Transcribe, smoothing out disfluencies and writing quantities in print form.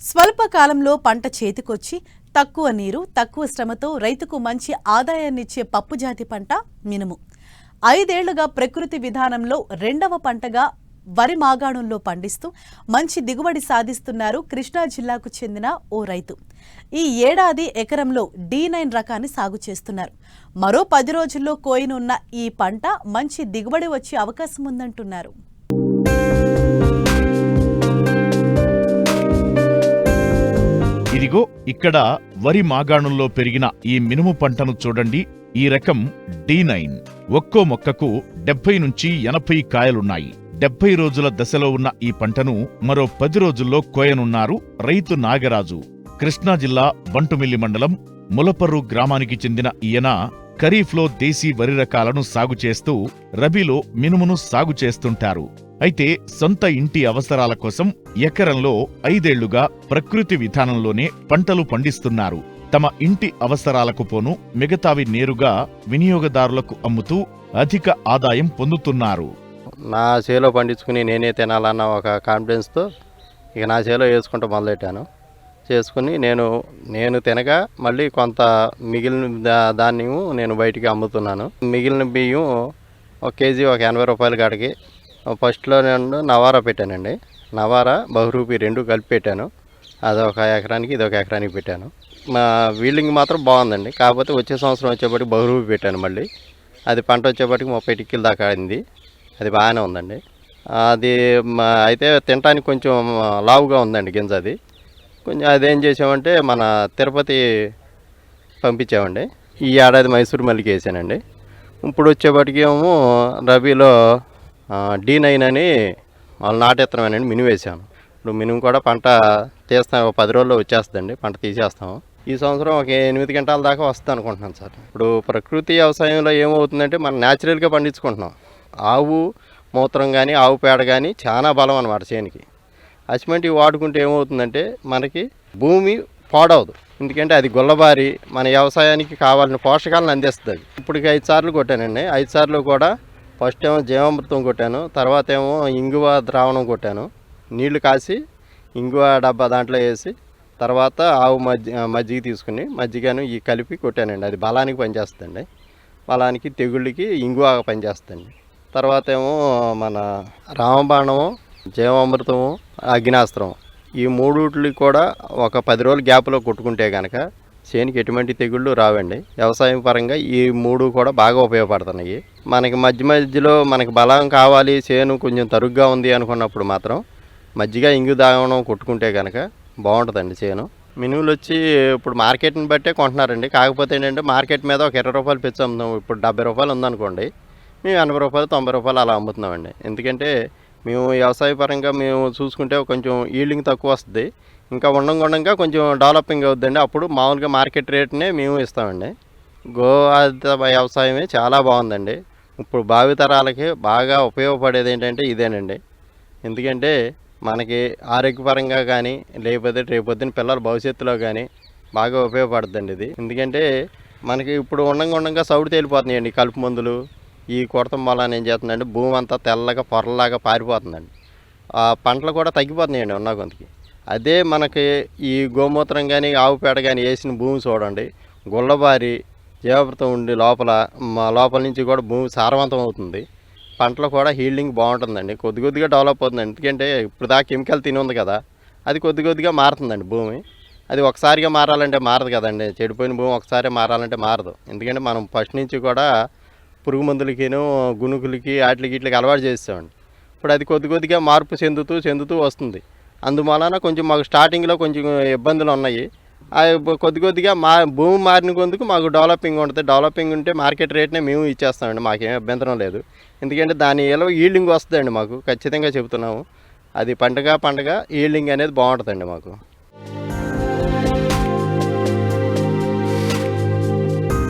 స్వల్ప కాలంలో పంట చేతికొచ్చి తక్కువ నీరు, తక్కువ శ్రమతో రైతుకు మంచి ఆదాయాన్నిచ్చే పప్పు జాతి పంట మినుము. 5 ఏళ్లుగా ప్రకృతి విధానంలో రెండవ పంటగా వరి మాగాణంలో పండిస్తూ మంచి దిగుబడి సాధిస్తున్నారు కృష్ణా జిల్లాకు చెందిన ఓ రైతు. ఈ ఏడాది ఎకరంలో D9 రకాన్ని సాగు చేస్తున్నారు. మరో 10 రోజుల్లో కోయనున్న ఈ పంట మంచి దిగుబడి వచ్చే అవకాశం ఉందంటున్నారు. ఇదిగో ఇక్కడ వరి మాగాణంలో పెరిగిన ఈ మినుము పంటను చూడండి. ఈ రకం D9. ఒక్కో మొక్కకు 70 నుంచి 80 కాయలున్నాయి. 70 రోజుల దశలో ఉన్న ఈ పంటను మరో 10 రోజుల్లో కోయనున్నారు రైతు నాగరాజు. కృష్ణా జిల్లా బంటుమిల్లి మండలం ములపర్రు గ్రామానికి చెందిన ఈయన ఖరీఫ్లో దేశీ వరి రకాలను సాగు చేస్తూ రబీలో మినుమును సాగు చేస్తుంటారు. అయితే సొంత ఇంటి అవసరాల కోసం ఎకరంలో 5 ఏళ్లుగా ప్రకృతి విధానంలోనే పంటలు పండిస్తున్నారు. తమ ఇంటి అవసరాలకు పోను మిగతావి నేరుగా వినియోగదారులకు అమ్ముతూ అధిక ఆదాయం పొందుతున్నారు. నా చేలో పండించుకుని నేనే తినాలన్న ఒక కాన్ఫిడెన్స్తో ఇక నా చేలో వేసుకుంటూ మొదలెట్టాను. చేసుకుని నేను తినగా మళ్ళీ కొంత మిగిలిన ధాన్యం నేను బయటికి అమ్ముతున్నాను. మిగిలిన బియ్యం 1 కేజీ 80 రూపాయల కాడికి ఫస్ట్లో నేను నవారా పెట్టానండి. నవారా బహురూపి 2 కలిపి పెట్టాను. అదొక ఎకరానికి ఇదొక ఎకరానికి పెట్టాను. మా వీల్డింగ్ మాత్రం బాగుందండి. కాకపోతే వచ్చే సంవత్సరం వచ్చేప్పటికి బహురూపి పెట్టాను. మళ్ళీ అది పంట వచ్చేప్పటికి 30 టిక్కీల దాకా అయింది. అది బాగానే ఉందండి. అది అయితే తినడానికి కొంచెం లావుగా ఉందండి గింజ. అది కొంచెం అదేం చేసామంటే మన తిరుపతి పంపించామండి. ఈ ఏడాది మైసూరు మల్లికి వేసానండి. ఇప్పుడు వచ్చేప్పటికి ఏమో రబీలో D9 అని వాళ్ళు నాటేత్తనమేనండి మినుము వేసాను. ఇప్పుడు మినుము కూడా పంట తీస్తాను. 10 రోజుల్లో వచ్చేస్తుందండి, పంట తీసేస్తాము. ఈ సంవత్సరం ఒక 8 గంటల దాకా వస్తుంది అనుకుంటున్నాను సార్. ఇప్పుడు ప్రకృతి వ్యవసాయంలో ఏమవుతుందంటే మనం న్యాచురల్గా పండించుకుంటున్నాం. ఆవు మూత్రం కానీ ఆవు పేడ కానీ చాలా బలం అన్నమాట చేనికి. అసిమెంటివి వాడుకుంటే ఏమవుతుందంటే మనకి భూమి పాడవదు. ఎందుకంటే అది గుల్లబారి మన వ్యవసాయానికి కావాల్సిన పోషకాలను అందిస్తుంది. ఇప్పటికి 5 సార్లు కొట్టానండి. 5 సార్లు కూడా ఫస్ట్ ఏమో జీవామృతం కొట్టాను, తర్వాత ఏమో ఇంగువ ద్రావణం కొట్టాను. నీళ్లు కాసి ఇంగువ డబ్బా దాంట్లో వేసి తర్వాత ఆవు మజ్జిగ తీసుకుని మజ్జిగను ఈ కలిపి కొట్టానండి. అది బలానికి పనిచేస్తుందండి. బలానికి తెగుళ్ళకి ఇంగువ పనిచేస్తుంది. తర్వాత ఏమో మన రామబాణము, జీవామృతము, అగ్నాస్త్రం ఈ 3 కూడా ఒక 10 రోజుల గ్యాప్లో కొట్టుకుంటే కనుక చేనికి ఎటువంటి తెగుళ్ళు రావండి. వ్యవసాయం పరంగా ఈ 3 కూడా బాగా ఉపయోగపడుతున్నాయి. మనకి మధ్యలో మనకి బలం కావాలి, చేను కొంచెం తరుగ్గా ఉంది అనుకున్నప్పుడు మాత్రం మజ్జిగ ఇంగు దావనం కొట్టుకుంటే కనుక బాగుంటుందండి చేను. మినుములు వచ్చి ఇప్పుడు మార్కెట్ని బట్టే కొంటున్నారండి. కాకపోతే ఏంటంటే మార్కెట్ మీద ఒక 20 రూపాయలు పెంచి అమ్ముతాం. ఇప్పుడు 70 రూపాయలు ఉందనుకోండి, మేము 80 రూపాయలు 90 రూపాయలు అలా అమ్ముతున్నామండి. ఎందుకంటే మేము వ్యవసాయ పరంగా మేము చూసుకుంటే కొంచెం ఈల్డింగ్ తక్కువ వస్తుంది. ఇంకా ఉండంగా కొంచెం డెవలపింగ్ అవుతుందండి. అప్పుడు మామూలుగా మార్కెట్ రేట్నే మేము ఇస్తామండి. గో ఆధారిత వ్యవసాయమే చాలా బాగుందండి. ఇప్పుడు భావితరాలకి బాగా ఉపయోగపడేది ఏంటంటే ఇదేనండి. ఎందుకంటే మనకి ఆరోగ్యపరంగా కానీ లేకపోతే రేపొద్దున పిల్లల భవిష్యత్తులో కానీ బాగా ఉపయోగపడుతుందండి ఇది. ఎందుకంటే మనకి ఇప్పుడు ఉండంగా సౌడు తేలిపోతున్నాయండి. కలుపు మందులు ఈ కొడతం వల్ల ఏం చేస్తుందంటే భూమి అంతా తెల్లగా పొరలాగా పారిపోతుందండి. ఆ పంటలు కూడా తగ్గిపోతున్నాయండి ఉన్న కొంతకి. అదే మనకి ఈ గోమూత్రం కానీ ఆవు పేడ కానీ వేసిన భూమి చూడండి, గుల్లబారి జీవామృతం ఉండి లోపల నుంచి కూడా భూమి సారవంతం అవుతుంది. పంటలు కూడా హీల్డింగ్ బాగుంటుందండి. కొద్దిగా డెవలప్ అవుతుందండి. ఎందుకంటే ఇప్పుడు దాకా కెమికల్ తిని ఉంది కదా, అది కొద్దిగా మారుతుందండి భూమి. అది ఒకసారిగా మారాలంటే మారదు కదండి. చెడిపోయిన భూమి ఒకసారి మారాలంటే మారదు. ఎందుకంటే మనం ఫస్ట్ నుంచి కూడా పురుగు మందులకిను గుణుకులకి వాటికి అలవాటు చేస్తామండి. ఇప్పుడు అది కొద్దిగా మార్పు చెందుతూ వస్తుంది. అందువలన కొంచెం మాకు స్టార్టింగ్లో కొంచెం ఇబ్బందులు ఉన్నాయి. కొద్దిగా భూమి మారిన కొందుకు మాకు డెవలపింగ్ ఉంటుంది. డెవలపింగ్ ఉంటే మార్కెట్ రేట్నే మేము ఇచ్చేస్తామండి. మాకేం అభ్యంతరం లేదు. ఎందుకంటే దాని ఈల్డింగ్ వస్తుందండి. మాకు ఖచ్చితంగా చెబుతున్నాము. అది పండగ ఈల్డింగ్ అనేది బాగుంటుందండి మాకు.